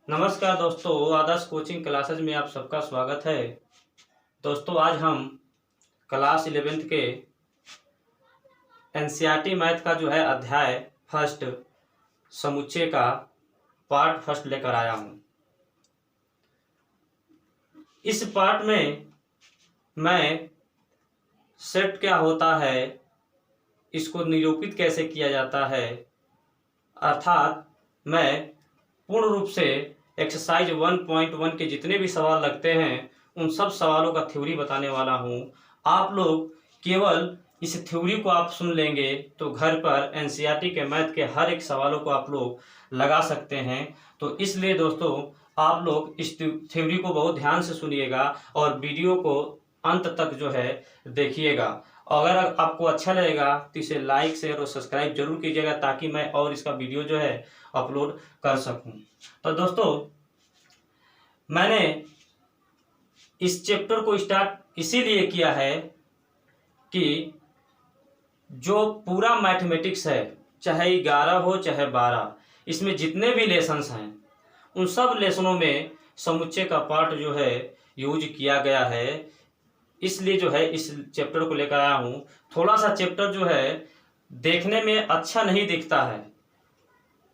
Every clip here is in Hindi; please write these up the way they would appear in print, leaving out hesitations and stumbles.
नमस्कार दोस्तों, आदर्श कोचिंग क्लासेज में आप सबका स्वागत है। दोस्तों, आज हम क्लास 11th के एनसीईआरटी मैथ का जो है अध्याय फर्स्ट समुच्चय का पार्ट फर्स्ट लेकर आया हूँ। इस पार्ट में मैं सेट क्या होता है, इसको निरूपित कैसे किया जाता है, अर्थात मैं पूर्ण रूप से एक्सरसाइज 1.1 के जितने भी सवाल लगते हैं उन सब सवालों का थ्योरी बताने वाला हूं। आप लोग केवल इस थ्योरी को आप सुन लेंगे तो घर पर एनसीईआरटी के मैथ के हर एक सवालों को आप लोग लगा सकते हैं। तो इसलिए दोस्तों, आप लोग इस थ्योरी को बहुत ध्यान से सुनिएगा और वीडियो को अंत तक जो है देखिएगा। अगर आपको अच्छा लगेगा तो इसे लाइक शेयर और सब्सक्राइब जरूर कीजिएगा ताकि मैं और इसका वीडियो जो है अपलोड कर सकूं। तो दोस्तों, मैंने इस चैप्टर को स्टार्ट इसीलिए किया है कि जो पूरा मैथमेटिक्स है, चाहे 11 हो चाहे 12, इसमें जितने भी लेसन्स हैं उन सब लेसनों में समुच्चय का पार्ट जो है यूज किया गया है। इसलिए जो है इस चैप्टर को लेकर आया हूँ। थोड़ा सा चैप्टर जो है देखने में अच्छा नहीं दिखता है,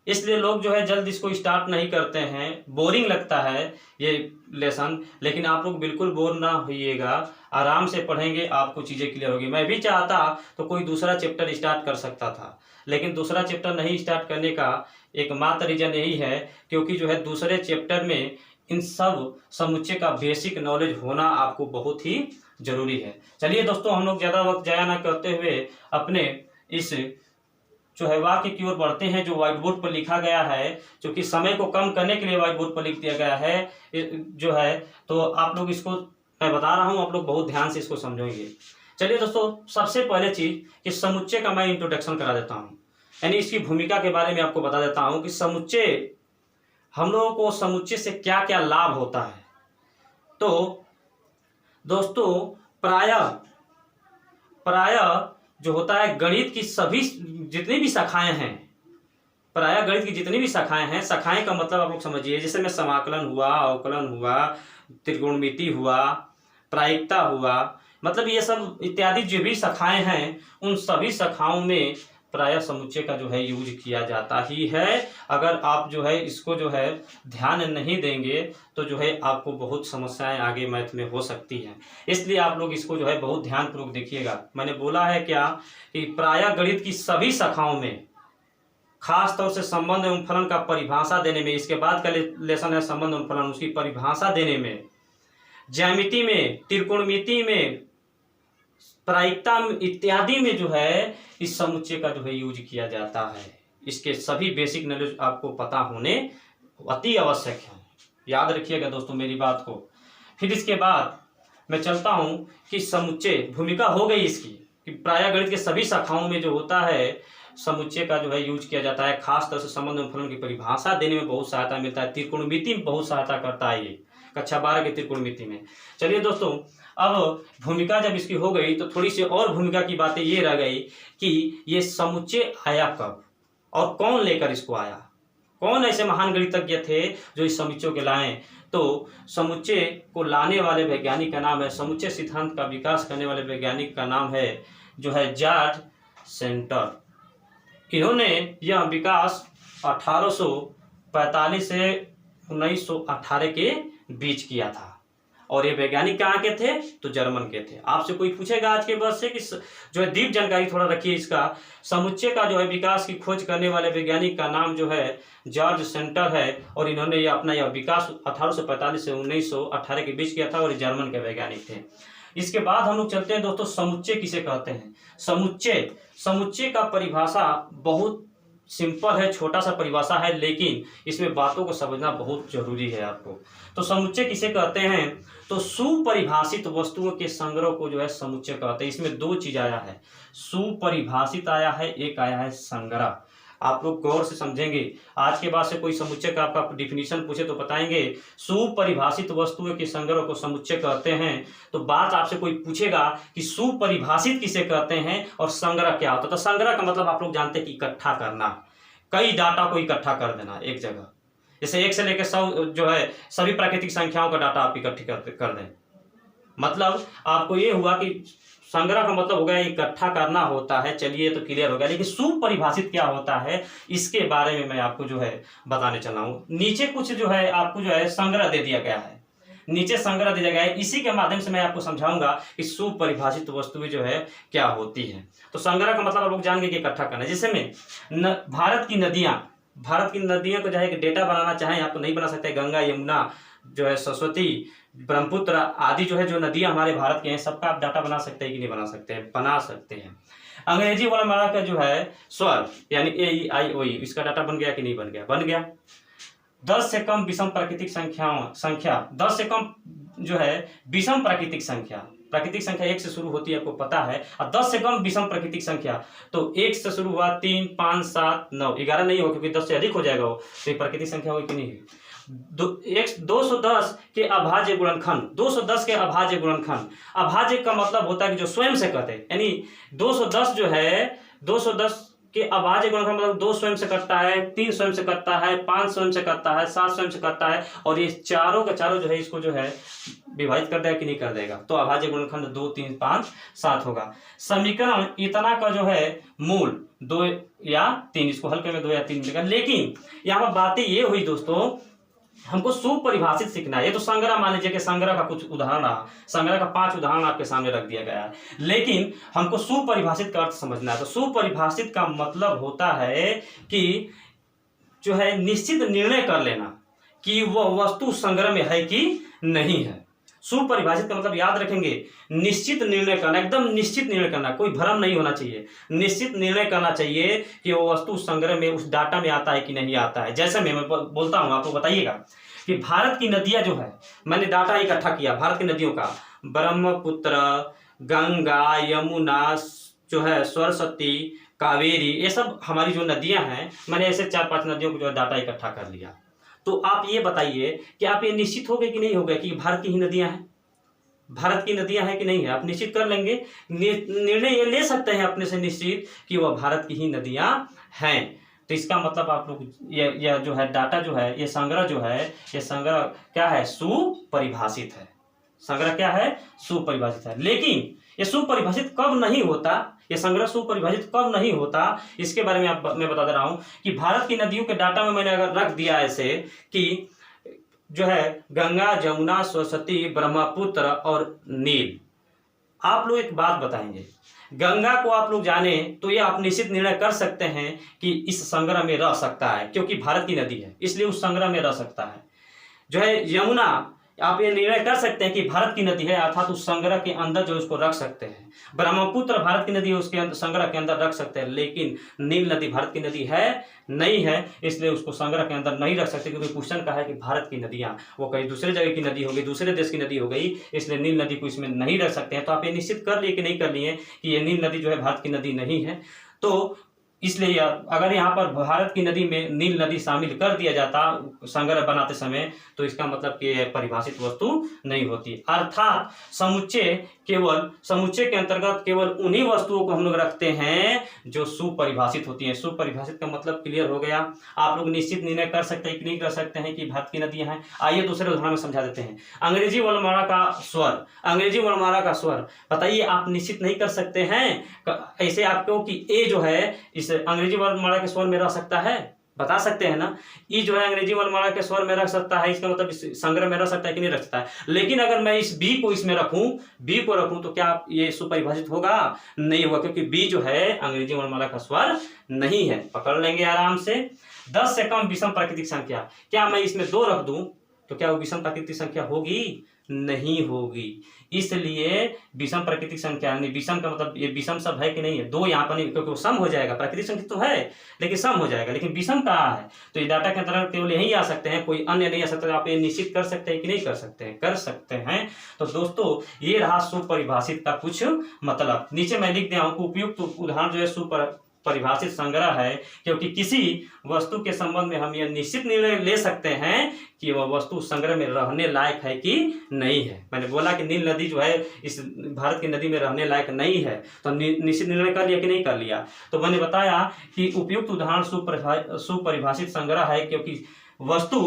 इसलिए लोग जो है जल्द इसको स्टार्ट नहीं करते हैं, बोरिंग लगता है ये लेसन। लेकिन आप लोग बिल्कुल बोर ना होइएगा, आराम से पढ़ेंगे, आपको चीज़ें क्लियर होगी। मैं भी चाहता तो कोई दूसरा चैप्टर स्टार्ट कर सकता था, लेकिन दूसरा चैप्टर नहीं स्टार्ट करने का एकमात्र रीजन यही है क्योंकि जो है दूसरे चैप्टर में इन सब समुच्चय का बेसिक नॉलेज होना आपको बहुत ही जरूरी है। चलिए दोस्तों, हम लोग ज़्यादा वक्त जाया ना करते हुए अपने इस जो है वाक्य की ओर बढ़ते हैं जो व्हाइट बोर्ड पर लिखा गया है। क्योंकि समय को कम करने के लिए व्हाइट बोर्ड पर लिख दिया गया है जो है, तो आप लोग इसको मैं बता रहा हूँ, आप लोग बहुत ध्यान से इसको समझेंगे। चलिए दोस्तों, सबसे पहले चीज कि समुच्चय का मैं इंट्रोडक्शन करा देता हूँ, यानी इसकी भूमिका के बारे में आपको बता देता हूँ कि समुच्चय, हम लोगों को समुच्चय से क्या क्या लाभ होता है। तो दोस्तों, प्रायः जो होता है गणित की सभी जितनी भी शाखाएं हैं, प्रायः गणित की जितनी भी शाखाएं हैं, शाखाएं का मतलब आप लोग समझिए, जैसे में समाकलन हुआ, अवकलन हुआ, त्रिकोणमिति हुआ, प्रायिकता हुआ, मतलब ये सब इत्यादि जो भी शाखाएं हैं उन सभी शाखाओं में प्रायः समुच्चय का जो है यूज किया जाता ही है। अगर आप जो है इसको जो है ध्यान नहीं देंगे तो जो है आपको बहुत समस्याएं आगे मैथ में हो सकती हैं। इसलिए आप लोग इसको जो है बहुत ध्यानपूर्वक देखिएगा। मैंने बोला है क्या कि प्रायः गणित की सभी शाखाओं में, खास तौर से संबंध एवं फलन का परिभाषा देने में, इसके बाद का लेसन है संबंध एवं फलन, उसकी परिभाषा देने में, ज्यामिति में, त्रिकोणमिति में, प्रायिकता इत्यादि में जो है इस समुच्चय का जो है यूज किया जाता है। इसके सभी बेसिक नॉलेज आपको पता होने अति आवश्यक है। याद रखिएगा दोस्तों मेरी बात को। फिर इसके बाद मैं चलता हूं कि समुच्चय भूमिका हो गई इसकी कि प्रायः गणित के सभी शाखाओं में जो होता है समुच्चय का जो है यूज किया जाता है। खास तौर से संबंध एवं फलन की परिभाषा देने में बहुत सहायता मिलता है। त्रिकोणमिति में बहुत सहायता करता है ये कक्षा 12 के त्रिकोणमिति में। चलिए दोस्तों, अब भूमिका जब इसकी हो गई तो थोड़ी सी और भूमिका की बातें ये रह गई कि ये समुच्चय आया कब और कौन लेकर इसको आया, कौन ऐसे महान गणितज्ञ थे जो इस समुच्चय को लाए। तो समुच्चय को लाने वाले वैज्ञानिक का नाम है, समुच्चय सिद्धांत का विकास करने वाले वैज्ञानिक का नाम है जो है जॉर्ज सेंटर। इन्होंने यह विकास 1845 से 1918 के बीच किया था। और ये वैज्ञानिक कहाँ के थे? तो जर्मन के थे। आपसे कोई पूछेगा आज के वर्ष से कि जो है डीप जानकारी थोड़ा रखिए इसका। समुच्चय का जो है विकास की खोज करने वाले वैज्ञानिक का नाम जो है जॉर्ज सेंटर है और इन्होंने ये अपना यह विकास 1845 से 1918 के बीच किया था और ये जर्मन के वैज्ञानिक थे। इसके बाद हम लोग चलते हैं दोस्तों, समुच्चय किसे कहते हैं। समुच्चय का परिभाषा बहुत सिंपल है, छोटा सा परिभाषा है, लेकिन इसमें बातों को समझना बहुत जरूरी है आपको। तो समुच्चय किसे कहते हैं? तो सुपरिभाषित वस्तुओं के संग्रह को जो है समुच्चय कहते हैं। इसमें दो चीज आया है, सुपरिभाषित आया है, एक आया है संग्रह। आप लोग गौर से समझेंगे। आज के बाद से कोई समुच्चय का आपका डिफिनीशन पूछे तो बताएंगे सुपरिभाषित वस्तुओं के संग्रह को समुच्चय कहते हैं। तो बात आपसे कोई पूछेगा कि सुपरिभाषित किसे कहते हैं और संग्रह क्या होता है, तो संग्रह का मतलब आप लोग जानते हैं कि इकट्ठा करना, कई डाटा को इकट्ठा कर देना एक जगह, जैसे 1 से लेकर 100 जो है सभी प्राकृतिक संख्याओं का डाटा आप इकट्ठी कर दें। मतलब आपको ये हुआ कि संग्रह का मतलब हो गया इकट्ठा करना होता है। चलिए तो क्लियर हो गया, लेकिन सुपरिभाषित क्या होता है इसके बारे में मैं आपको जो है बताने चला हूँ। नीचे कुछ जो है आपको जो है संग्रह दे दिया गया है, नीचे संग्रह दिया गया है, इसी के माध्यम से मैं आपको समझाऊंगा कि सुपरिभाषित वस्तुएं जो है क्या होती है। तो संग्रह का मतलब आप लोग जान गए कि इकट्ठा करना। जैसे में भारत की नदियां को जो है डेटा बनाना चाहें आप तो नहीं बना सकते। गंगा, यमुना जो है, सरस्वती, ब्रह्मपुत्र आदि जो है जो नदियां हमारे भारत के हैं, सबका आप डाटा बना सकते हैं कि नहीं बना सकते हैं? बना सकते हैं। अंग्रेजी वर्णमाला का जो है स्वर यानी AEIOE, इसका डाटा बन गया कि नहीं बन गया? बन गया। 10 से कम विषम प्राकृतिक संख्या 10 से कम जो है विषम प्राकृतिक संख्या 1 से शुरू होती है, आपको पता है। और 10 से कम विषम प्राकृतिक संख्या तो 1 से शुरू हुआ, 3, 5, 7, 9, 11 नहीं हो, क्योंकि 10 से अधिक हो जाएगा वो, तो ये प्राकृतिक संख्या होगी कि नहीं हुई? 210 के अभाज्य गुणनखंड, 210 के अभाज्य गुणनखंड। अभाज्य का मतलब होता है कि जो स्वयं से कटे, यानी 210 जो है 210 के अभाज्य गुणनखंड मतलब 2 स्वयं से कटता है, 3 स्वयं से कटता है, 5 स्वयं से कटता है, 7 स्वयं से कटता है, और ये चारों का चारों जो है इसको जो है विभाजित कर देगा कि नहीं कर देगा? तो अभाज्य गुणनखंड 2, 3, 5, 7 होगा। समीकरण इतना का जो है मूल 2 या 3, इसको हल्के में 2 या 3 मिलेगा। लेकिन यहाँ पर बातें ये हुई दोस्तों, हमको सुपरिभाषित सीखना है। ये तो संग्रह, मान लीजिए कि संग्रह का कुछ उदाहरण रहा, संग्रह का 5 उदाहरण आपके सामने रख दिया गया है, लेकिन हमको सुपरिभाषित का अर्थ समझना है। तो सुपरिभाषित का मतलब होता है कि जो है निश्चित निर्णय कर लेना कि वह वस्तु संग्रह में है कि नहीं है। सुपरिभाषित का मतलब याद रखेंगे, निश्चित निर्णय करना, एकदम निश्चित निर्णय करना, कोई भ्रम नहीं होना चाहिए। निश्चित निर्णय करना चाहिए कि वो वस्तु संग्रह में उस डाटा में आता है कि नहीं आता है। जैसे मैं बोलता हूँ, आपको बताइएगा कि भारत की नदियां जो है, मैंने डाटा इकट्ठा किया भारत की नदियों का, ब्रह्मपुत्र, गंगा, यमुना जो है, सरस्वती, कावेरी, ये सब हमारी जो नदियां हैं, मैंने ऐसे 4-5 नदियों को जो है डाटा इकट्ठा कर लिया। तो आप ये बताइए कि आप ये निश्चित हो गए कि नहीं हो गए कि भारत की ही नदियां हैं, भारत की नदियां हैं कि नहीं है? आप निश्चित कर लेंगे, निर्णय ये ले सकते हैं अपने से निश्चित कि वह भारत की ही नदियां हैं। तो इसका मतलब आप लोग यह जो है डाटा जो है, ये संग्रह जो है, ये संग्रह क्या है? सुपरिभाषित है। संग्रह क्या है? सुपरिभाषित है। लेकिन ये सुपरिभाषित कब नहीं होता, ये संग्रह सुपरिभाषित कब नहीं होता, इसके बारे में मैं बता दे रहा हूं कि भारत की नदियों के डाटा में मैंने अगर रख दिया ऐसे कि जो है गंगा, जमुना, सरस्वती, ब्रह्मपुत्र और नील, आप लोग एक बात बताएंगे, गंगा को आप लोग जाने तो ये आप निश्चित निर्णय कर सकते हैं कि इस संग्रह में रह सकता है, क्योंकि भारत की नदी है इसलिए उस संग्रह में रह सकता है। जो है यमुना, आप ये निर्णय कर सकते हैं कि भारत की नदी है, अर्थात उस संग्रह के अंदर जो उसको रख सकते हैं। ब्रह्मपुत्र भारत की नदी है, उसके संग्रह के अंदर रख सकते हैं। लेकिन नील नदी भारत की नदी है नहीं है, इसलिए उसको संग्रह के अंदर नहीं रख सकते, क्योंकि क्वेश्चन का है कि भारत की नदियां वो कहीं दूसरे जगह की नदी हो गई, दूसरे देश की नदी हो गई, इसलिए नील नदी को इसमें नहीं रख सकते हैं। तो आप ये निश्चित कर लिए कि नहीं कर लिए कि ये नील नदी जो है भारत की नदी नहीं है। तो इसलिए अगर यहाँ पर भारत की नदी में नील नदी शामिल कर दिया जाता संग्रह बनाते समय, तो इसका मतलब कि यह परिभाषित वस्तु नहीं होती। अर्थात समुच्चय के अंतर्गत केवल उन्हीं वस्तुओं को हम लोग रखते हैं जो सुपरिभाषित होती हैं। सुपरिभाषित का मतलब क्लियर हो गया। आप लोग निश्चित निर्णय कर सकते हैं कि नहीं कर सकते हैं कि भारत की नदियां हैं। आइए दूसरे उदाहरण में समझा देते हैं। अंग्रेजी वर्णमाला का स्वर बताइए, आप निश्चित नहीं कर सकते हैं ऐसे आपको कि ए जो है इस अंग्रेजी वर्णमाला के स्वर में रह सकता है? बता सकते हैं ना। ई जो है अंग्रेजी वर्णमाला के स्वर में रख सकता है, इसका मतलब इस संग्रह में रह सकता है कि नहीं रख सकता है। लेकिन अगर मैं इस बी को इसमें रखूं तो क्या ये सुपरिभाषित होगा? नहीं होगा, क्योंकि बी जो है अंग्रेजी वर्णमाला का स्वर नहीं है। पकड़ लेंगे आराम से। 10 से कम विषम प्राकृतिक संख्या, क्या मैं इसमें 2 रख दूं तो क्या वो विषम प्राकृतिक संख्या होगी? नहीं होगी। इसलिए विषम प्राकृतिक संख्या, यानी विषम का मतलब ये विषम सब है कि नहीं है? 2 यहाँ पर नहीं, क्योंकि वो सम हो जाएगा। प्राकृतिक संख्या तो है लेकिन सम हो जाएगा, लेकिन विषम कहाँ है? तो ये डाटा के अंतर्गत केवल यही आ सकते हैं, कोई अन्य नहीं आ सकता। आप ये निश्चित कर सकते हैं कि नहीं कर सकते हैं? कर सकते हैं। तो दोस्तों ये रहा सुपरिभाषित का कुछ मतलब। नीचे मैं लिख दिया हूँ उपयुक्त उदाहरण जो है परिभाषित संग्रह है, क्योंकि किसी वस्तु के संबंध में हम यह निश्चित निर्णय ले सकते हैं कि वह वस्तु संग्रह में रहने लायक है कि नहीं है। मैंने बोला कि नील नदी जो है इस भारत की नदी में रहने लायक नहीं है, तो निश्चित निर्णय कर लिया कि नहीं कर लिया? तो मैंने बताया कि उपयुक्त उदाहरण सुपरिभाषित संग्रह है, क्योंकि वस्तु,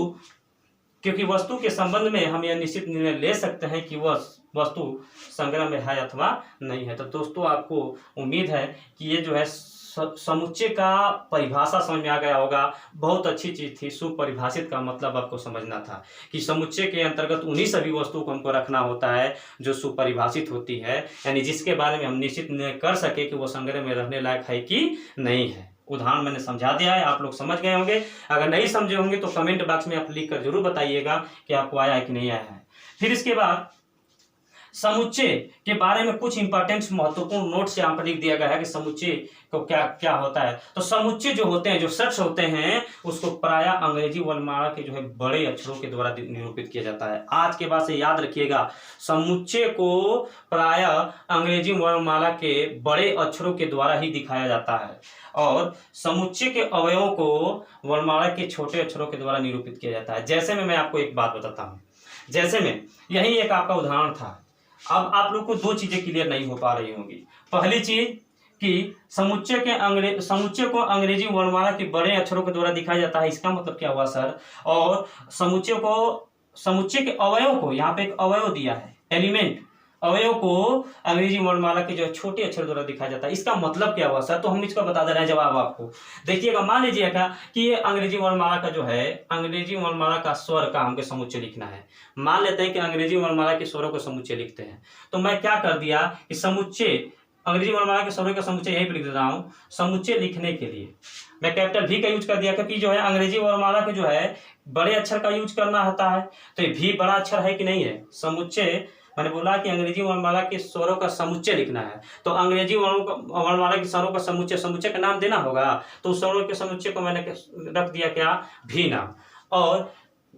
क्योंकि वस्तु के संबंध में हम यह निश्चित निर्णय ले सकते हैं कि वह वस्तु संग्रह में है अथवा नहीं है। तो दोस्तों आपको उम्मीद है कि ये जो है समुच्चय का परिभाषा समझ में आ गया होगा। बहुत अच्छी चीज थी, सुपरिभाषित का मतलब आपको समझना था कि समुच्चय के अंतर्गत उन्हीं सभी वस्तुओं को हमको रखना होता है जो सुपरिभाषित होती है, यानी जिसके बारे में हम निश्चित निर्णय कर सके कि वो संग्रह में रहने लायक है कि नहीं है। उदाहरण मैंने समझा दिया है, आप लोग समझ गए होंगे। अगर नहीं समझे होंगे तो कमेंट बॉक्स में आप लिख कर जरूर बताइएगा कि आपको आया है कि नहीं आया है। फिर इसके बाद समुच्चय के बारे में कुछ इंपॉर्टेंट महत्वपूर्ण नोट्स यहाँ पर लिख दिया गया है कि समुच्चय को क्या क्या होता है। तो समुच्चय जो होते हैं, जो सेट्स होते हैं, उसको प्रायः अंग्रेजी वर्णमाला के जो है बड़े अक्षरों के द्वारा निरूपित किया जाता है। आज के बाद से याद रखिएगा, समुच्चय को प्रायः अंग्रेजी वर्णमाला के बड़े अक्षरों के द्वारा ही दिखाया जाता है और समुच्चय के अवयवों को वर्णमाला के छोटे अक्षरों के द्वारा निरूपित किया जाता है। जैसे मैं आपको एक बात बताता हूँ, जैसे में यही एक आपका उदाहरण था। अब आप लोग को दो चीजें क्लियर नहीं हो पा रही होंगी। पहली चीज कि समुच्चय को अंग्रेजी वर्णमाला के बड़े अक्षरों के द्वारा दिखाया जाता है, इसका मतलब क्या हुआ सर? और समुच्चय के अवयव को, यहाँ पे एक अवयव दिया है, एलिमेंट, अवयव को अंग्रेजी वर्णमाला के जो है छोटे अक्षर द्वारा दिखाया जाता है, इसका मतलब क्या हुआ सर? तो हम इसका बता दे रहे हैं जवाब आपको। देखिएगा, मान लीजिएगा कि ये अंग्रेजी वर्णमाला का जो है, अंग्रेजी वर्णमाला का स्वर का हमको समुच्चय लिखना है। मान लेते हैं कि अंग्रेजी वर्णमाला के स्वरों को समुच्चय लिखते हैं, तो मैं क्या कर दिया कि समुच्चय, अंग्रेजी वर्णमाला के स्वरों का समुच्चय यही पर लिख देता हूँ। समुच्चय लिखने के लिए मैं कैपिटल भी का यूज कर दिया, क्योंकि जो है अंग्रेजी वर्णमाला के जो है बड़े अक्षर का यूज करना होता है। तो ये भी बड़ा अक्षर है कि नहीं है? समुच्चय, मैंने बोला कि अंग्रेजी वर्णमाला के स्वरों का समुच्चय लिखना है, तो अंग्रेजी वर्णमाला के स्वरों का समुच्चय, समुच्चय का नाम देना होगा। तो उस स्वरों के समुच्चय को मैंने रख दिया क्या? भी नाम। और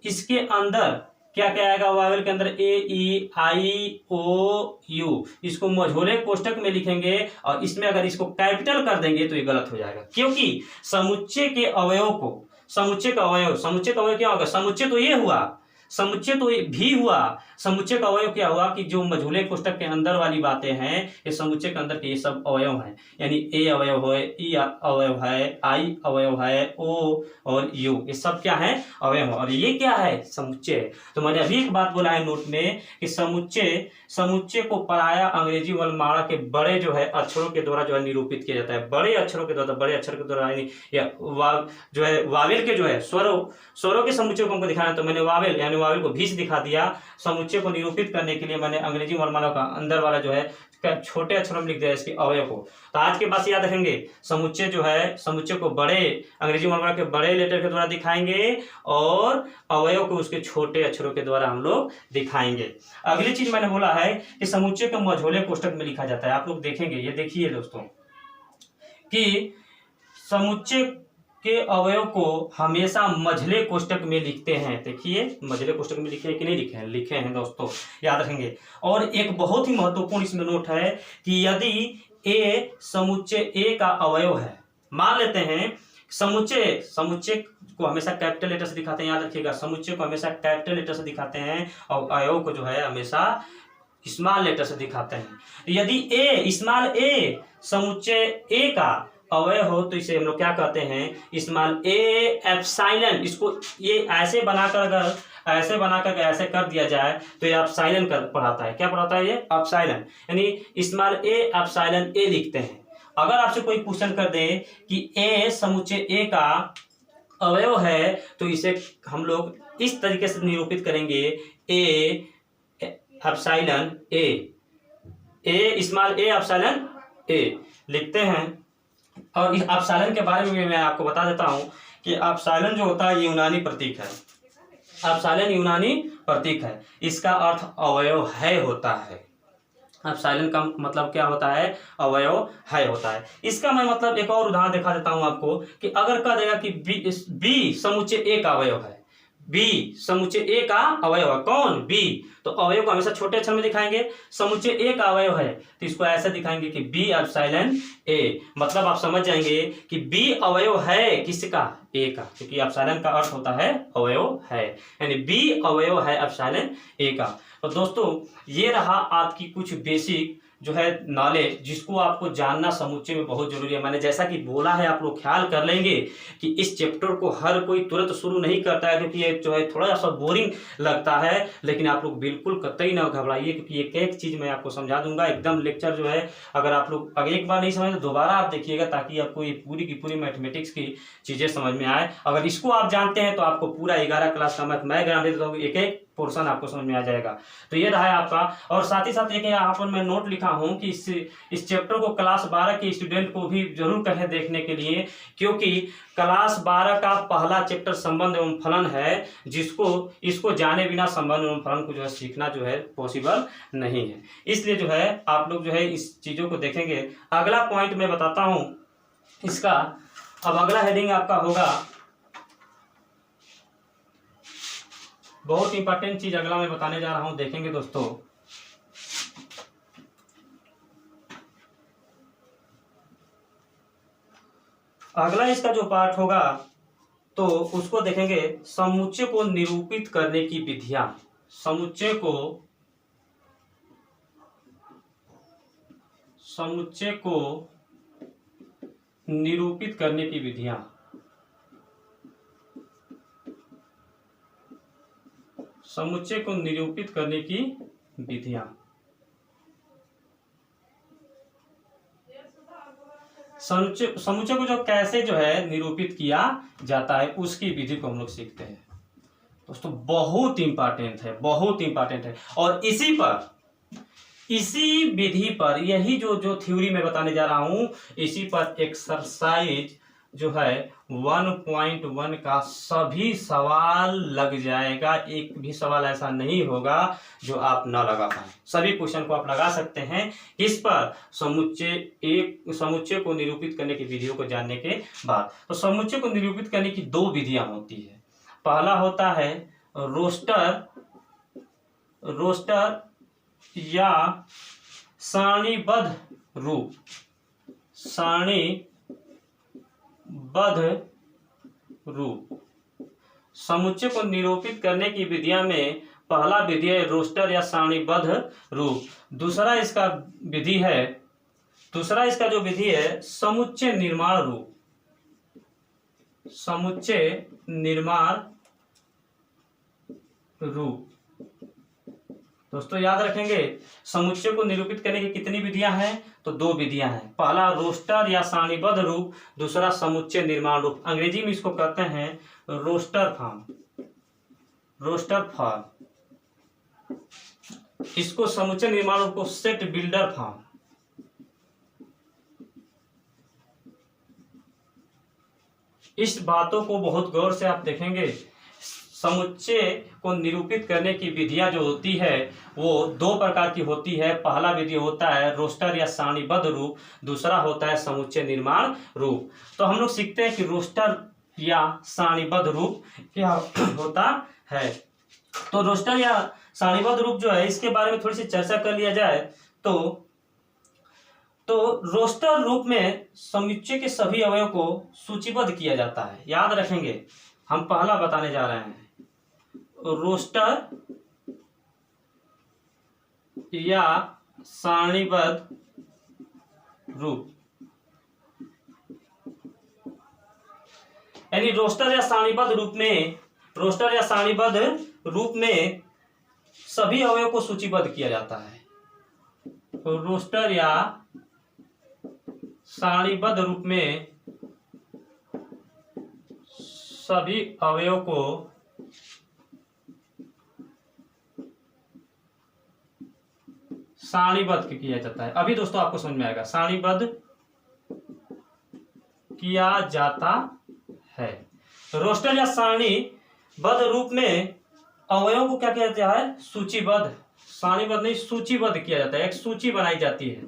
इसके अंदर क्या क्या आएगा? वावेल के अंदर ए, ई, आई, ओ, यू, इसको मझोले कोष्टक में लिखेंगे और इसमें अगर इसको कैपिटल कर देंगे तो ये गलत हो जाएगा, क्योंकि समुच्चय के अवयव को, समुच्चय का अवयव क्या होगा? समुच्चय तो ये हुआ, समुच्चय तो भी हुआ, समुच्चय का अवयव क्या हुआ कि जो मझोले कोष्टक के अंदर वाली बातें हैं, ये समुच्चय के अंदर के ये सब अवयव हैं। यानी ए अवयव है, ई अवयव है, आई अवयव है, ओ और यू, ये सब क्या है? अवयव। और ये क्या है? समुच्चय। तो मैंने अभी एक बात बोला है नोट में कि समुच्चय को प्रायः अंग्रेजी वर्णमाला के बड़े जो है अक्षरों के द्वारा जो है निरूपित किया जाता है। बड़े अक्षरों के द्वारा, बड़े अक्षर के द्वारा, या जो है वावेल के जो है स्वरों के समुच्चय को हमको दिखाना, तो मैंने वावेल यानी वावेल को भी दिखा दिया। समुच्चय को निरूपित करने के लिए मैंने अंग्रेजी वर्णमाला का अंदर वाला जो है छोटे अक्षरों में लिख दिया इसके अवयव को। तो आज के बाद याद रखेंगे, समुच्चय जो है, समुच्चय को बड़े अंग्रेजी वर्णमाला के बड़े लेटर के द्वारा दिखाएंगे और अवयव को उसके छोटे अक्षरों के द्वारा हम लोग दिखाएंगे। अगली चीज मैंने बोला है कि समुच्चय को मझोले कोष्टक में लिखा जाता है। आप लोग देखेंगे, ये देखिए दोस्तों कि समुच्चय के अवयव को हमेशा मझले कोष्टक में लिखते हैं। देखिए, मझले कोष्टक में लिखे हैं कि नहीं लिखे हैं? लिखे हैं दोस्तों, याद रखेंगे। और एक बहुत ही महत्वपूर्ण इसमें नोट है कि यदि ए समुच्चय ए का अवयव है, मान लेते हैं समुच्चय को हमेशा कैपिटल लेटर से दिखाते हैं, याद रखिएगा, समुच्चय को हमेशा कैपिटल लेटर से दिखाते हैं और अवयव को जो है हमेशा स्मॉल लेटर से दिखाते हैं। यदि ए, स्मॉल ए समुच्चय ए का अवयव हो तो इसे हम लोग क्या कहते हैं? Small A epsilon. इसको ये ऐसे बनाकर, अगर ऐसे कर दिया जाए तो ये एप्सिलॉन कर पढ़ाता है। क्या पढ़ाता है ये? एप्सिलॉन, यानी स्मॉल ए एप्सिलॉन ए लिखते हैं। अगर आपसे कोई क्वेश्चन कर दे कि ए समुच्चय ए का अवयव है तो इसे हम लोग इस तरीके से निरूपित करेंगे, A epsilon A small A epsilon A लिखते हैं। और इस एप्सिलॉन के बारे में मैं आपको बता देता हूं कि एप्सिलॉन जो होता है यूनानी प्रतीक है। एप्सिलॉन यूनानी प्रतीक है, इसका अर्थ अवयव है होता है। एप्सिलॉन का मतलब क्या होता है? अवयव है होता है। इसका मैं मतलब एक और उदाहरण दिखा देता हूं आपको कि अगर कह देगा कि बी समुच्चय ए का अवयव है, बी समुच्चय ए का अवयव है, कौन? बी, तो अवयव को हमेशा छोटे अक्षर में दिखाएंगे। समुच्चय ए का अवयव है तो इसको ऐसे दिखाएंगे कि बी एप्सिलॉन ए, मतलब आप समझ जाएंगे कि बी अवयव है किसका? ए का, क्योंकि एप्सिलॉन का अर्थ होता है अवयव है, यानी बी अवयव है एप्सिलॉन ए का। तो दोस्तों ये रहा आपकी कुछ बेसिक जो है नॉलेज, जिसको आपको जानना समुच्चय में बहुत जरूरी है। मैंने जैसा कि बोला है, आप लोग ख्याल कर लेंगे कि इस चैप्टर को हर कोई तुरंत शुरू नहीं करता है, क्योंकि ये जो है थोड़ा सा बोरिंग लगता है। लेकिन आप लोग बिल्कुल कतई ना घबराइए, क्योंकि एक एक चीज मैं आपको समझा दूंगा। एकदम लेक्चर जो है, अगर आप लोग अगर एक बार नहीं समझे तो दोबारा आप देखिएगा, ताकि आपको ये पूरी की पूरी मैथमेटिक्स की चीजें समझ में आए। अगर इसको आप जानते हैं तो आपको पूरा 11 क्लास का मैं गारंटी देता हूँ, एक एक पोर्शन आपको समझ में आ जाएगा। तो ये रहा है आपका। और साथ ही साथ एक यहाँ पर मैं नोट लिखा हूं कि इस चैप्टर को क्लास 12 के स्टूडेंट को भी जरूर कहें देखने के लिए, क्योंकि क्लास 12 का पहला चैप्टर संबंध एवं फलन है, इसको जाने बिना संबंध एवं फलन को जो है सीखना जो है पॉसिबल नहीं है। इसलिए जो है आप लोग जो है इस चीजों को देखेंगे। अगला पॉइंट मैं बताता हूं इसका। अब अगला हेडिंग आपका होगा, बहुत इंपॉर्टेंट चीज अगला मैं बताने जा रहा हूं, देखेंगे दोस्तों। अगला इसका जो पार्ट होगा तो उसको देखेंगे, समुच्चय को निरूपित करने की विधियां। समुच्चय को निरूपित करने की विधियां। समुच्चय को निरूपित करने की विधियां। समुच्चय को जो कैसे जो है निरूपित किया जाता है, उसकी विधि को हम लोग सीखते हैं दोस्तों। बहुत इंपॉर्टेंट है, बहुत इंपॉर्टेंट है। और इसी विधि पर, यही जो थ्योरी मैं बताने जा रहा हूं, इसी पर एक्सरसाइज जो है 1.1 का सभी सवाल लग जाएगा। एक भी सवाल ऐसा नहीं होगा जो आप न लगा पाए। सभी क्वेश्चन को आप लगा सकते हैं। किस पर? समुच्चय को निरूपित करने की विधियों को जानने के बाद। तो समुच्चय को निरूपित करने की दो विधियां होती है। पहला होता है रोस्टर या सारणीबद्ध रूप। समुच्चय को निरूपित करने की विधियां में पहला विधि है रोस्टर या सारणीबद्ध रूप। दूसरा इसका जो विधि है समुच्चय निर्माण रूप। समुच्चय निर्माण रूप दोस्तों याद रखेंगे, समुच्चय को निरूपित करने की कितनी विधियां हैं? तो दो विधियां हैं। पहला रोस्टर या सारणीबद्ध रूप, दूसरा समुच्चय निर्माण रूप। अंग्रेजी में इसको कहते हैं रोस्टर फॉर्म। इसको समुच्चय निर्माण रूप को सेट बिल्डर फॉर्म। इस बातों को बहुत गौर से आप देखेंगे। समुच्चय को निरूपित करने की विधियां जो होती है वो दो प्रकार की होती है। पहला विधि होता है रोस्टर या सारणीबद्ध रूप, दूसरा होता है समुच्चय निर्माण रूप। तो हम लोग सीखते हैं कि रोस्टर या सारणीबद्ध रूप क्या होता है। तो रोस्टर या सारणीबद्ध रूप जो है, इसके बारे में थोड़ी सी चर्चा कर लिया जाए तो रोस्टर रूप में समुच्चय के सभी अवयव को सूचीबद्ध किया जाता है। याद रखेंगे, हम पहला बताने जा रहे हैं रोस्टर या सारणीबद्ध रूप। यानी रोस्टर या सारणीबद्ध रूप में सभी अवयव को सूचीबद्ध किया जाता है। तो रोस्टर या सारणीबद्ध रूप में सभी अवयव को सारणीबद्ध किया जाता है। अभी दोस्तों आपको समझ में आएगा, सारणीबद्ध किया जाता है। रोस्टर या सारणीबद्ध रूप में अवयवों को क्या किया जाता है? सूचीबद्ध। सारणीबद्ध नहीं, सूचीबद्ध किया जाता है। एक सूची बनाई जाती है,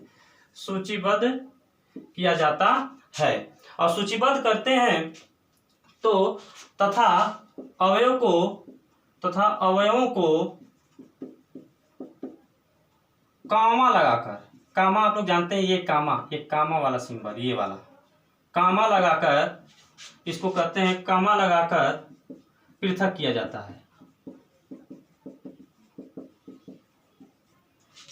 सूचीबद्ध किया जाता है। और सूचीबद्ध करते हैं तो तथा अवयवों को कामा लगाकर, कामा आप लोग जानते हैं, ये कामा वाला सिंबल, ये वाला कामा लगाकर, इसको कहते हैं कामा लगाकर पृथक किया जाता है।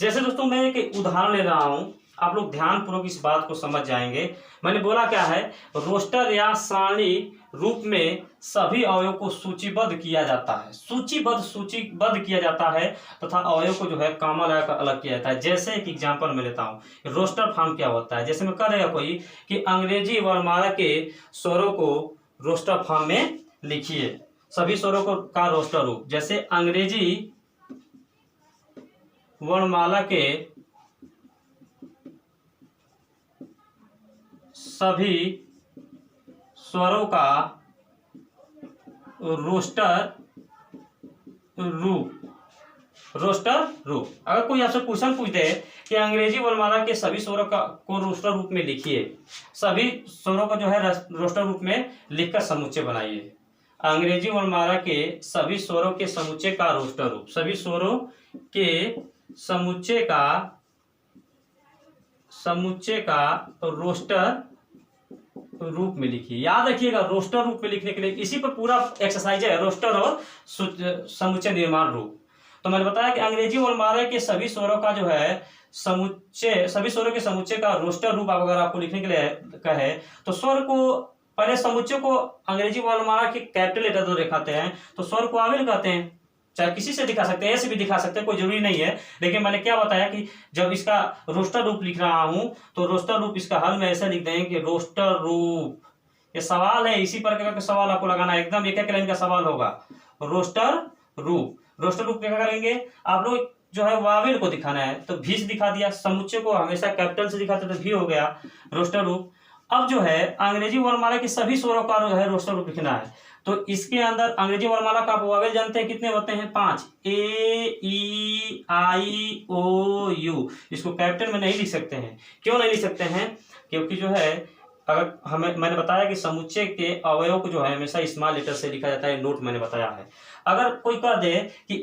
जैसे दोस्तों मैं एक उदाहरण ले रहा हूं, आप लोग ध्यानपूर्वक इस बात को समझ जाएंगे। मैंने बोला क्या है, रोस्टर या सारणी रूप में सभी अवयव को सूचीबद्ध किया जाता है, सूचीबद्ध किया जाता है तथा अवयव को जो है कॉमा लगाकर अलग किया जाता है। जैसे एक एग्जांपल मैं लेता हूँ, रोस्टर फॉर्म क्या होता है। जैसे मैं कह रहेगा कोई कि अंग्रेजी वर्णमाला के स्वरों को रोस्टर फॉर्म में लिखिए, सभी स्वरों को का रोस्टर रूप। जैसे अंग्रेजी वर्णमाला के सभी स्वरों का रोस्टर रूप। अगर कोई आपसे क्वेश्चन पूछ दे कि अंग्रेजी वर्णमाला के सभी स्वरों को रोस्टर रूप में लिखिए, सभी स्वरों को जो है रोस्टर रूप में लिखकर समुच्चय बनाइए। अंग्रेजी वर्णमाला के सभी स्वरों के समुच्चय का रोस्टर रूप, सभी स्वरों के समुच्चय का रोस्टर रूप में लिखिए। याद रखिएगा, रोस्टर रूप में लिखने के लिए इसी पर पूरा एक्सरसाइज है, रोस्टर और समुच्चय निर्माण रूप। तो मैंने बताया कि अंग्रेजी वर्णमाला के सभी स्वरों का जो है समुच्चय, सभी स्वरों के समुच्चय का रोस्टर रूप अगर आपको लिखने के लिए कहे तो स्वर को पहले समुच्चय को अंग्रेजी वर्णमाला के कैपिटल लेटर जो दिखाते हैं तो स्वर को वावेल कहते हैं। चाहे किसी से दिखा सकते हैं, ऐसे भी दिखा सकते हैं, कोई जरूरी नहीं है। लेकिन मैंने क्या बताया कि जब इसका रोस्टर रूप लिख रहा हूं तो रोस्टर रूप इसका हल में ऐसे लिख दें कि रोस्टर रूप। ये सवाल है, इसी प्रकार का सवाल आपको लगाना है, एकदम एक एक लाइन का सवाल होगा। रोस्टर रूप क्या करेंगे आप लोग, जो है वावेल को दिखाना है तो भी से दिखा दिया, समुच्चय को हमेशा कैपिटल से दिखाते तो भी हो गया रोस्टर रूप। अब जो है अंग्रेजी वर्णमाला के सभी स्वरों का जो है रोस्टर रूप लिखना है तो इसके अंदर अंग्रेजी वर्णमाला का आप वावेल जानते हैं कितने होते हैं, 5, A, E, I, O, U। इसको कैपिटल में नहीं लिख सकते हैं। क्यों नहीं लिख सकते हैं? क्योंकि जो है अगर मैंने बताया कि समुच्चय के अवयव को जो है हमेशा स्मॉल लेटर से लिखा जाता है, नोट मैंने बताया है। अगर कोई कह दे कि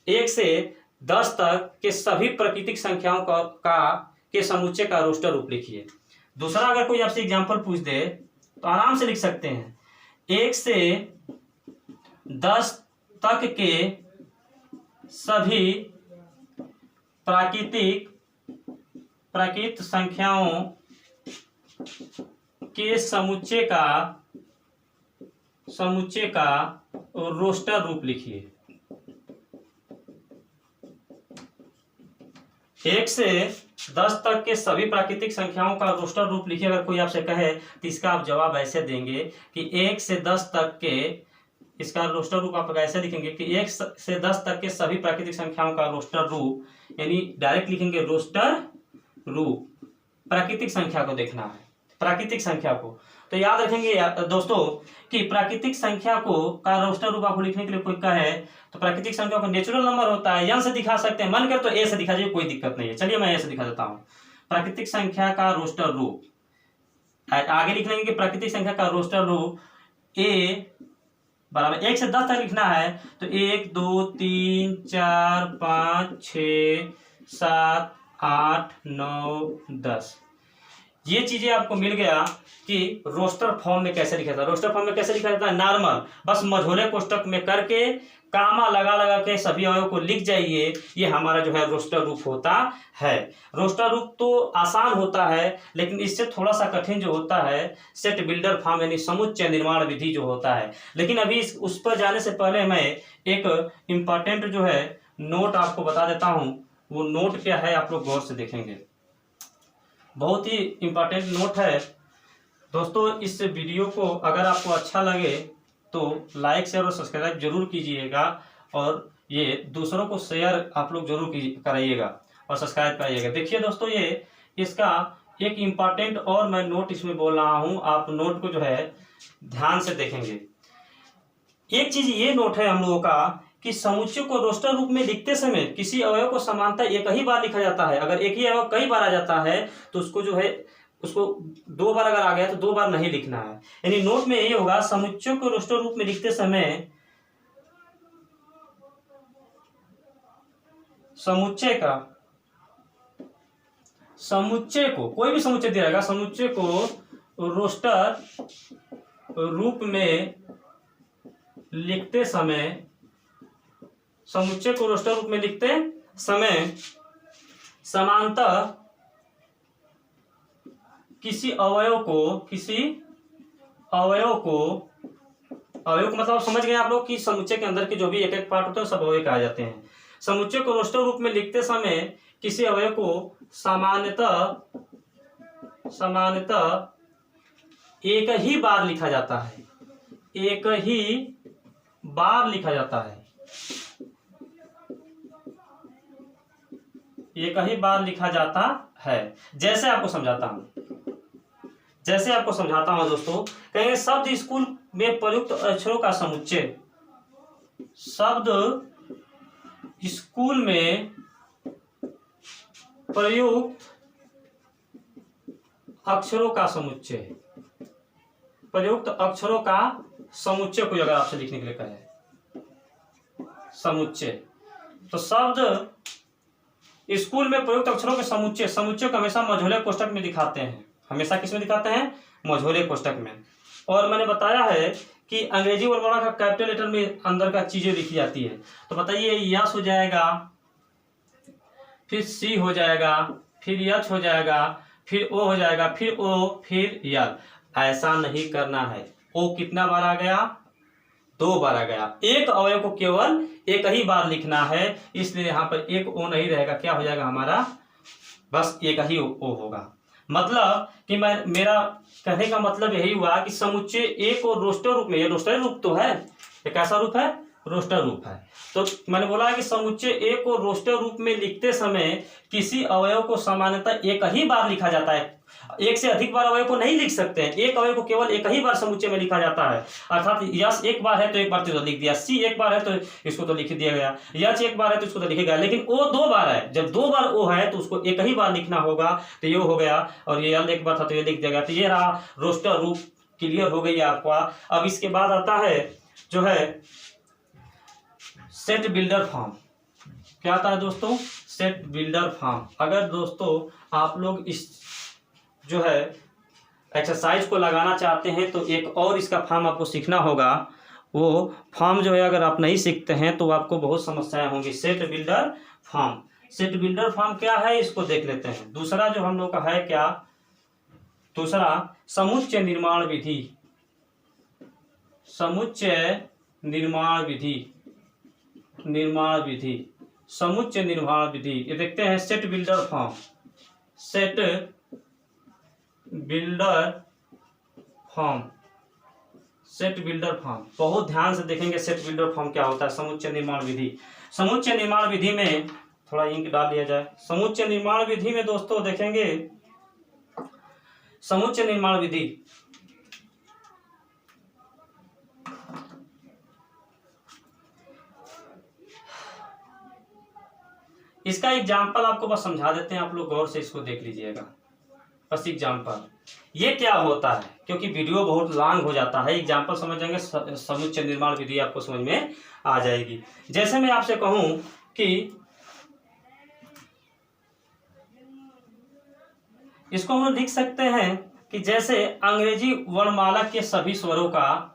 1 से 10 तक के सभी प्राकृतिक संख्याओं के समुच्चय का रोस्टर रूप लिखिए। दूसरा अगर कोई आपसे एग्जाम्पल पूछ दे तो आराम से लिख सकते हैं, 1 से 10 तक के सभी प्राकृतिक संख्याओं के समुच्चय का रोस्टर रूप लिखिए। 1 से 10 तक के सभी प्राकृतिक संख्याओं का रोस्टर रूप लिखिए। अगर कोई आपसे कहे तो इसका आप जवाब ऐसे देंगे कि 1 से 10 तक के, इसका रोस्टर रूप आप ऐसे लिखेंगे कि 1 से 10 तक के सभी प्राकृतिक संख्याओं का रोस्टर रूप, यानी डायरेक्ट लिखेंगे रोस्टर रूप। प्राकृतिक संख्या को देखना है, प्राकृतिक संख्या को। तो याद रखेंगे दोस्तों कि प्राकृतिक संख्या को का रोस्टर रूप आपको लिखने के लिए कोई कहे तो प्राकृतिक संख्या को नेचुरल नंबर होता है, एन से दिखा सकते हैं, मन कर तो ए से दिखा दीजिए, कोई दिक्कत नहीं है। चलिए मैं ए से दिखा देता हूं। प्राकृतिक संख्या का रोस्टर रूप आगे लिख लेंगे कि प्राकृतिक संख्या का रोस्टर रूप ए बराबर 1 से 10 तक लिखना है तो 1 2 3 4 5 6 7 8 9 10। ये चीजें आपको मिल गया कि रोस्टर फॉर्म में कैसे लिखा जाता है। रोस्टर फॉर्म में कैसे लिखा जाता है, नॉर्मल बस मझोले कोष्टक में करके कामा लगा के सभी अवयव को लिख जाइए। ये हमारा जो है रोस्टर रूप होता है। रोस्टर रूप तो आसान होता है लेकिन इससे थोड़ा सा कठिन जो होता है सेट बिल्डर फॉर्म यानी समुच्चय निर्माण विधि जो होता है। लेकिन अभी उस पर जाने से पहले मैं एक इम्पॉर्टेंट जो है नोट आपको बता देता हूँ। वो नोट क्या है आप लोग गौर से देखेंगे, बहुत ही इम्पॉर्टेंट नोट है दोस्तों। इस वीडियो को अगर आपको अच्छा लगे तो लाइक शेयर और सब्सक्राइब जरूर कीजिएगा और ये दूसरों को शेयर आप लोग जरूर कराइएगा और सब्सक्राइब कराइएगा। देखिए दोस्तों, ये इसका एक इम्पॉर्टेंट और मैं नोट इसमें बोल रहा हूँ, आप नोट को जो है ध्यान से देखेंगे। एक चीज ये नोट है हम लोगों का कि समुच्चय को रोस्टर रूप में लिखते समय किसी अवयव को समानता एक ही बार लिखा जाता है। अगर एक ही अवयव कई बार आ जाता है तो उसको जो है उसको 2 बार अगर आ गया तो 2 बार नहीं लिखना है। यानी नोट में यही होगा, समुच्चय को रोस्टर रूप में लिखते समय समुच्चय को कोई भी समुच्चय दिया जाएगा, समुच्चय को रोस्टर रूप में लिखते समय समुच्चय को रोस्टर रूप में लिखते समय समांतर किसी अवयव को मतलब समझ गए आप लोग कि समुच्चय के अंदर के जो भी एक एक पार्ट होते हैं सब अवयव कहा जाते हैं। समुच्चय को रोस्टर रूप में लिखते समय किसी अवयव को सामान्यतः एक ही बार लिखा जाता है। एक ही बार लिखा जाता है। एक ही बार लिखा जाता है। जैसे आपको समझाता हूं दोस्तों, कहेंगे शब्द स्कूल में प्रयुक्त अक्षरों का समुच्चय। शब्द स्कूल में प्रयुक्त अक्षरों का समुच्चय। प्रयुक्त अक्षरों का समुच्चय को अगर आपसे लिखने के लिए कहे समुच्चय, तो शब्द स्कूल में प्रयुक्त अक्षरों के समुच्चय को हमेशा मझोले कोष्ठक में दिखाते हैं। हमेशा किसमें दिखाते हैं? मझोले कोष्ठक में। और मैंने बताया है कि अंग्रेजी वर्णमाला का कैपिटल लेटर में अंदर का चीजें लिखी जाती है। तो बताइए, यस हो जाएगा, फिर सी हो जाएगा, फिर एच हो जाएगा, फिर ओ हो जाएगा, फिर ओ, फिर यल। ऐसा नहीं करना है। ओ कितना बार आ गया? 2 बार आ गया। एक अवयव को केवल एक ही बार लिखना है, इसलिए यहां पर एक ओ नहीं रहेगा। क्या हो जाएगा हमारा? बस एक ही ओ होगा। मतलब कि मेरा कहने का मतलब यही हुआ कि समुच्चय ए को रोस्टर रूप में, ये रोस्टर रूप तो है, ये कैसा रूप है? रोस्टर रूप है। तो मैंने बोला कि समुच्चय ए को रोस्टर रूप में लिखते समय किसी अवयव को सामान्यतः एक ही बार लिखा जाता है। एक से अधिक बार अवयव को नहीं लिख सकते हैं। एक अवयव को केवल एक ही बार समुच्चय में लिखा जाता है। अर्थात यस एक बार है तो एक बार तो लिख दिया, सी एक बार है तो इसको तो लिख दिया गया, यच एक बार है तो इसको तो लिखा गया। लेकिन ओ 2 बार है। जब 2 बार ओ है तो उसको एक ही बार लिखना होगा। तो ये हो गया, और ये यल एक बार था तो ये लिख दिया गया। तो ये रहा रोस्टर रूप। क्लियर हो गई आपको। अब इसके बाद आता है जो है सेट बिल्डर फॉर्म। क्या आता है दोस्तों? Set builder form. अगर दोस्तों आप लोग इस जो है एक्सरसाइज को लगाना चाहते हैं तो एक और इसका फॉर्म आपको सीखना होगा। वो फॉर्म जो है अगर आप नहीं सीखते हैं तो आपको बहुत समस्याएं होंगी। Set builder form. Set builder form क्या है इसको देख लेते हैं। दूसरा जो हम लोग का है क्या? दूसरा समुच्चय निर्माण विधि। समुच्चय निर्माण विधि। समुच्चय निर्माण विधि। ये देखते हैं set builder form. Set builder form. Set builder form बहुत ध्यान से देखेंगे। सेट बिल्डर फॉर्म क्या होता है? समुच्चय निर्माण विधि। समुच्चय निर्माण विधि में थोड़ा इंक डाल लिया जाए। समुच्चय निर्माण विधि में दोस्तों देखेंगे, समुच्चय निर्माण विधि इसका एग्जाम्पल आपको बस समझा देते हैं। आप लोग गौर से इसको देख लीजिएगा। बस एग्जाम्पल ये क्या होता है, क्योंकि वीडियो बहुत लॉन्ग हो जाता है। एग्जाम्पल समझ जाएंगे, समुच्चय निर्माण विधि आपको समझ में आ जाएगी। जैसे मैं आपसे कहूं कि इसको हम लिख सकते हैं कि जैसे अंग्रेजी वर्णमाला के सभी स्वरों का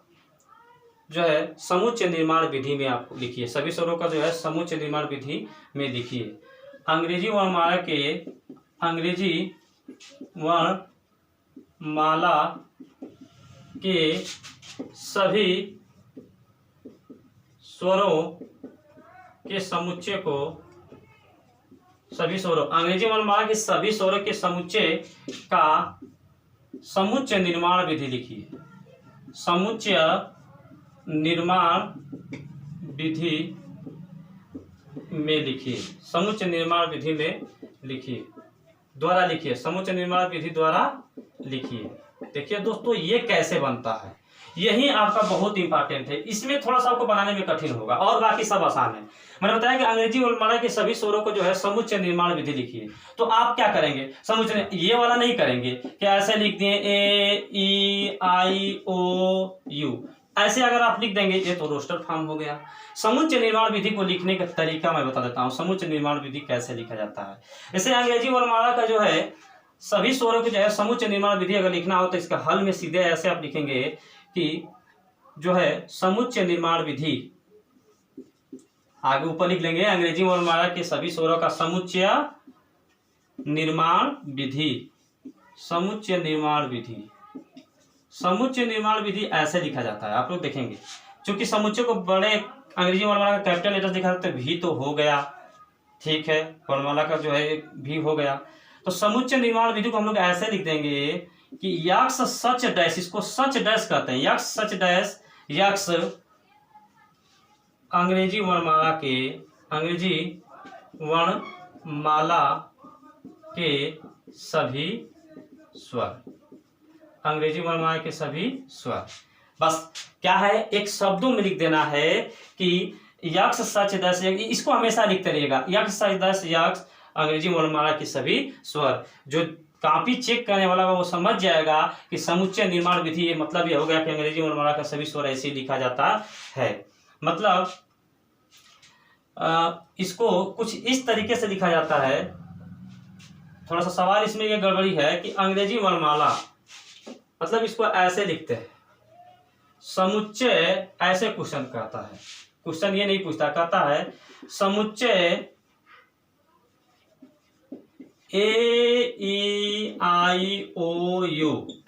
जो है समुच्चय निर्माण विधि में आप लिखिए। सभी स्वरों का जो है समुच्चय निर्माण विधि में लिखिए। अंग्रेजी वर्णमाला के सभी स्वरों के समुच्चय को, अंग्रेजी वर्णमाला के सभी स्वरों के समुच्चय का समुच्चय निर्माण विधि लिखिए। समुच्चय निर्माण विधि में लिखिए। समुच्चय निर्माण विधि में लिखिए, द्वारा लिखिए। समुच्चय निर्माण विधि द्वारा लिखिए। देखिए दोस्तों ये कैसे बनता है, यही आपका बहुत इंपॉर्टेंट है। इसमें थोड़ा सा आपको बनाने में कठिन होगा और बाकी सब आसान है। मैंने बताया कि अंग्रेजी वर्णमाला के सभी स्वरों को जो है समुच्चय निर्माण विधि लिखिए। तो आप क्या करेंगे? समुच्चय ये वाला नहीं करेंगे कि ऐसे लिख दिए ए ई आई ओ यू, ऐसे अगर आप लिख देंगे ये तो रोस्टर फॉर्म हो गया। समुच्चय निर्माण विधि को लिखने का तरीका मैं बता देता हूँ। समुच्चय निर्माण विधि कैसे लिखा जाता है। जैसे अंग्रेजी वर्णमाला का जो है सभी स्वरों को जो है समुच्चय निर्माण विधि अगर लिखना हो तो इसका हल में सीधे ऐसे आप लिखेंगे कि जो है समुच्चय निर्माण विधि आगे ऊपर लिख लेंगे अंग्रेजी वर्णमाला के सभी स्वरों का समुच्चय निर्माण विधि। समुच्चय निर्माण विधि, समुच्चय निर्माण विधि ऐसे लिखा जाता है, आप लोग देखेंगे। क्योंकि समुच्चय को बड़े अंग्रेजी वर्णमाला का कैपिटल लेटर दिखा सकते, भी तो हो गया, ठीक है, वर्णमाला का जो है भी हो गया। तो समुच्चय निर्माण विधि को हम लोग ऐसे लिख देंगे कि यक्ष सच डैश, इसको सच डैश कहते हैं, यक्ष सच डैश, यक्ष अंग्रेजी वर्णमाला के सभी स्वर, अंग्रेजी वर्णमाला के सभी स्वर। बस क्या है, एक शब्दों में लिख देना है कि यक्ष सच दस, इसको हमेशा लिखते रहिएगा, यक्ष सच दस यक्ष अंग्रेजी वर्णमाला के सभी स्वर। जो कॉपी चेक करने वाला वो समझ जाएगा कि समुच्चय निर्माण विधि, ये मतलब ये हो गया कि अंग्रेजी वर्णमाला का सभी स्वर ऐसे लिखा जाता है। मतलब इसको कुछ इस तरीके से लिखा जाता है। थोड़ा सा सवाल इसमें ये गड़बड़ी है कि अंग्रेजी वर्णमाला मतलब इसको ऐसे लिखते हैं, समुच्चय ऐसे क्वेश्चन कहता है, क्वेश्चन ये नहीं पूछता, कहता है समुच्चय AEIOU,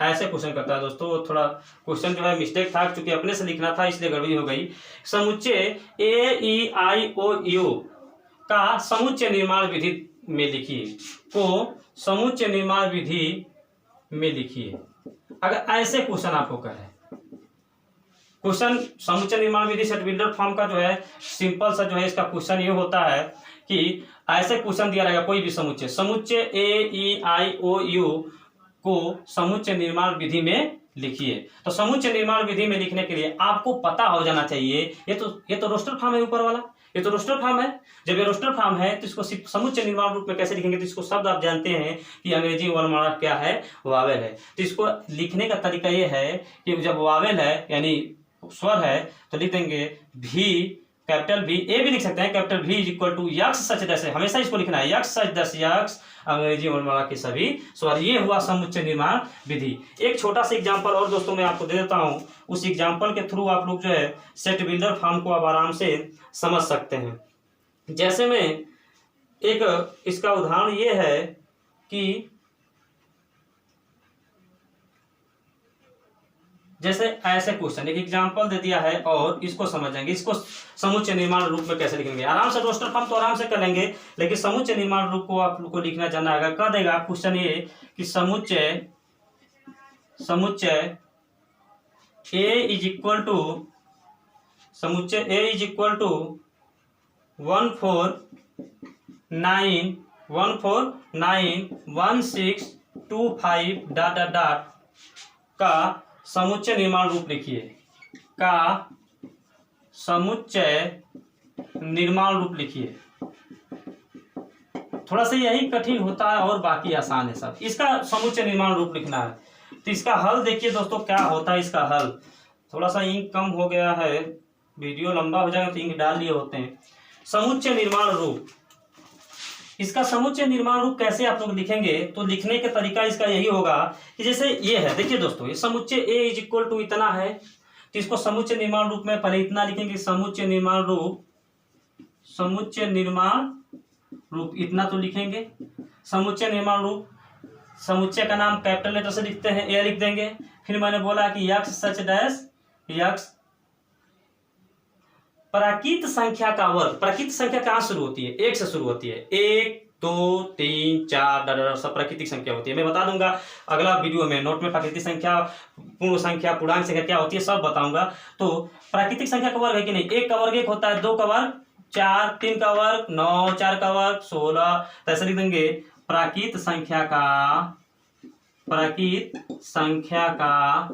ऐसे क्वेश्चन करता है। दोस्तों थोड़ा क्वेश्चन जो है मिस्टेक था, क्योंकि अपने से लिखना था इसलिए गड़बड़ी हो गई। समुच्चय AEIOU का समुच्चय निर्माण विधि में लिखिए, को समुच्चय निर्माण विधि में लिखिए। अगर ऐसे क्वेश्चन आपको कहे, क्वेश्चन समुच्चय निर्माण विधि सेट बिल्डर फॉर्म का जो है सिंपल सा जो है इसका क्वेश्चन ये होता है कि ऐसे क्वेश्चन दिया रहेगा, कोई भी समुच्चय, समुच्चय AEIOU को समुच्चय निर्माण विधि में लिखिए। तो समुच्चय निर्माण विधि में लिखने के लिए आपको पता हो जाना चाहिए, ये तो रोस्टर फॉर्म है ऊपर वाला, ये तो रोस्टर फॉर्म है। जब ये रोस्टर फॉर्म है तो इसको समुच्चय निर्माण रूप में कैसे लिखेंगे, तो इसको शब्द आप जानते हैं कि अंग्रेजी वर्णमाला क्या है, वावेल है। तो इसको लिखने का तरीका ये है कि जब वावेल है यानी स्वर है तो लिख देंगे भी, कैपिटल भी, ए भी लिख सकते हैं, कैपिटल भी इज इक्वल टू यक्ष सच दस, हमेशा इसको लिखना है, यक्ष सच दस यक्ष अंग्रेजी वर्णमाला के सभी स्वर। ये हुआ समुच्चय निर्माण विधि। एक छोटा सा एग्जांपल और दोस्तों मैं आपको दे देता हूं, उस एग्जांपल के थ्रू आप लोग जो है सेट बिल्डर फॉर्म को आप आराम से समझ सकते हैं। जैसे में एक इसका उदाहरण ये है कि जैसे ऐसे क्वेश्चन, एक एग्जांपल दे दिया है और इसको समझेंगे, इसको समुच्चय निर्माण रूप में कैसे लिखेंगे। आराम से रोस्टर फॉर्म तो आराम से कर लेंगे, लेकिन समुच्चय निर्माण रूप को आप लोग को लिखना जानना है। कह देगा क्वेश्चन ये कि समुच्चय A इज इक्वल टू 1491625 का समुच्चय निर्माण रूप लिखिए, का समुच्चय निर्माण रूप लिखिए। थोड़ा सा यही कठिन होता है और बाकी आसान है सब। इसका समुच्चय निर्माण रूप लिखना है। तो इसका हल देखिए दोस्तों क्या होता है। इसका हल थोड़ा सा इंक कम हो गया है, वीडियो लंबा हो जाएगा तो इंक डाल लिए होते हैं। समुच्चय निर्माण रूप, इसका समुच्चय निर्माण रूप कैसे आप लोग लिखेंगे, तो लिखने का तरीका इसका यही होगा कि जैसे ये है, देखिए दोस्तों ये समुच्चय A इज इक्वल टू इतना है, तो इसको समुच्चय निर्माण रूप में पहले इतना लिखेंगे, समुच्चय निर्माण रूप इतना तो लिखेंगे। समुच्चय निर्माण रूप, समुच्चय का नाम कैपिटल लेटर से लिखते हैं, A लिख देंगे। फिर मैंने बोला कि यक्ष सच डैश यक्ष प्राकृत संख्या का वर्ग। प्राकृत संख्या कहाँ शुरू होती है, 1 से शुरू होती है, 1 2 3 4 सब प्राकृतिक संख्या होती है। मैं बता दूंगा अगला वीडियो में, नोट में प्राकृतिक संख्या, पूर्ण संख्या, पूर्णांक संख्या क्या होती है सब बताऊंगा। तो प्राकृतिक संख्या का वर्ग है कि नहीं, 1 का वर्ग 1 होता है, 2 का वर्ग 4, 3 का वर्ग 9, 4 का वर्ग 16, ऐसे लिख देंगे प्राकृत संख्या का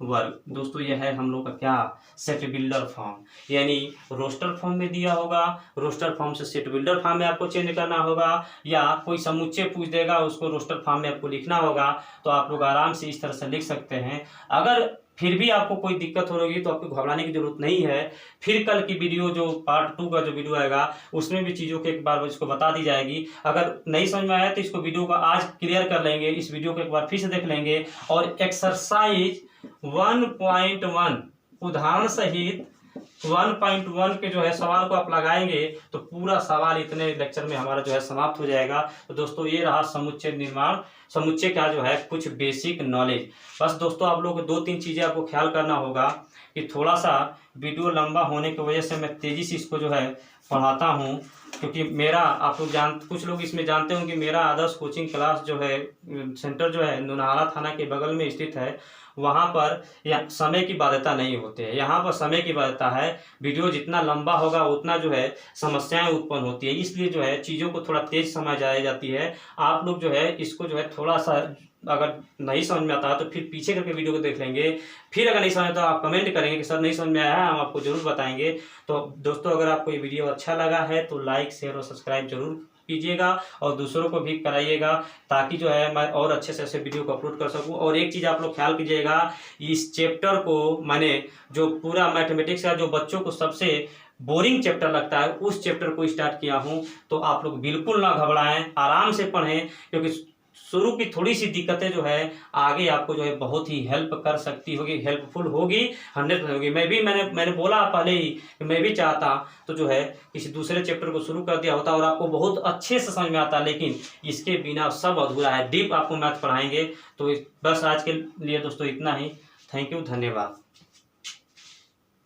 वर्ग। दोस्तों यह है हम लोग का क्या, सेट बिल्डर फॉर्म, यानी रोस्टर फॉर्म में दिया होगा, रोस्टर फॉर्म से सेट बिल्डर फॉर्म में आपको चेंज करना होगा, या कोई समुच्चय पूछ देगा उसको रोस्टर फॉर्म में आपको लिखना होगा। तो आप लोग आराम से इस तरह से लिख सकते हैं। अगर फिर भी आपको कोई दिक्कत हो रही तो आपको घबराने की जरूरत नहीं है। फिर कल की वीडियो जो पार्ट 2 का जो वीडियो आएगा उसमें भी चीज़ों के एक बार इसको बता दी जाएगी। अगर नहीं समझ में आया तो इसको वीडियो को आज क्लियर कर लेंगे, इस वीडियो को एक बार फिर से देख लेंगे। और एक्सरसाइज 1.1 उदाहरण सहित 1.1 के जो है सवाल को आप लगाएंगे तो पूरा सवाल इतने लेक्चर में हमारा जो है समाप्त हो जाएगा। तो दोस्तों ये रहा समुच्चय निर्माण, समुच्चय का जो है कुछ बेसिक नॉलेज। बस दोस्तों आप लोग को 2-3 चीज़ें आपको ख्याल करना होगा कि थोड़ा सा वीडियो लंबा होने की वजह से मैं तेज़ी से इसको जो है पढ़ाता हूँ, क्योंकि मेरा आप लोग कुछ लोग इसमें जानते होंगे कि मेरा आदर्श कोचिंग क्लास जो है सेंटर जो है नौनहारा थाना के बगल में स्थित है। वहाँ पर समय की बाध्यता नहीं होती है, यहाँ पर समय की बाध्यता है। वीडियो जितना लंबा होगा उतना जो है समस्याएं उत्पन्न होती है, इसलिए जो है चीज़ों को थोड़ा तेज समझाई जाती है। आप लोग जो है इसको जो है थोड़ा सा अगर नहीं समझ में आता है तो फिर पीछे करके वीडियो को देख लेंगे, फिर अगर नहीं समझ में तो आप कमेंट करेंगे कि सर नहीं समझ में आया है, हम आपको जरूर बताएंगे। तो दोस्तों अगर आपको ये वीडियो अच्छा लगा है तो लाइक शेयर और सब्सक्राइब जरूर कीजिएगा और दूसरों को भी कराइएगा, ताकि जो है मैं और अच्छे से ऐसे वीडियो को अपलोड कर सकूं। और एक चीज़ आप लोग ख्याल कीजिएगा, इस चैप्टर को मैंने जो पूरा मैथमेटिक्स का जो बच्चों को सबसे बोरिंग चैप्टर लगता है उस चैप्टर को स्टार्ट किया हूं। तो आप लोग बिल्कुल ना घबराएं, आराम से पढ़ें, क्योंकि शुरू की थोड़ी सी दिक्कतें जो है आगे आपको जो है बहुत ही हेल्प कर सकती होगी, हेल्पफुल होगी, 100% होगी। मैंने बोला पहले ही कि मैं भी चाहता तो जो है किसी दूसरे चैप्टर को शुरू कर दिया होता और आपको बहुत अच्छे से समझ में आता, लेकिन इसके बिना सब अधूरा है। डीप आपको मैथ पढ़ाएंगे। तो बस आज के लिए दोस्तों इतना ही। थैंक यू, धन्यवाद।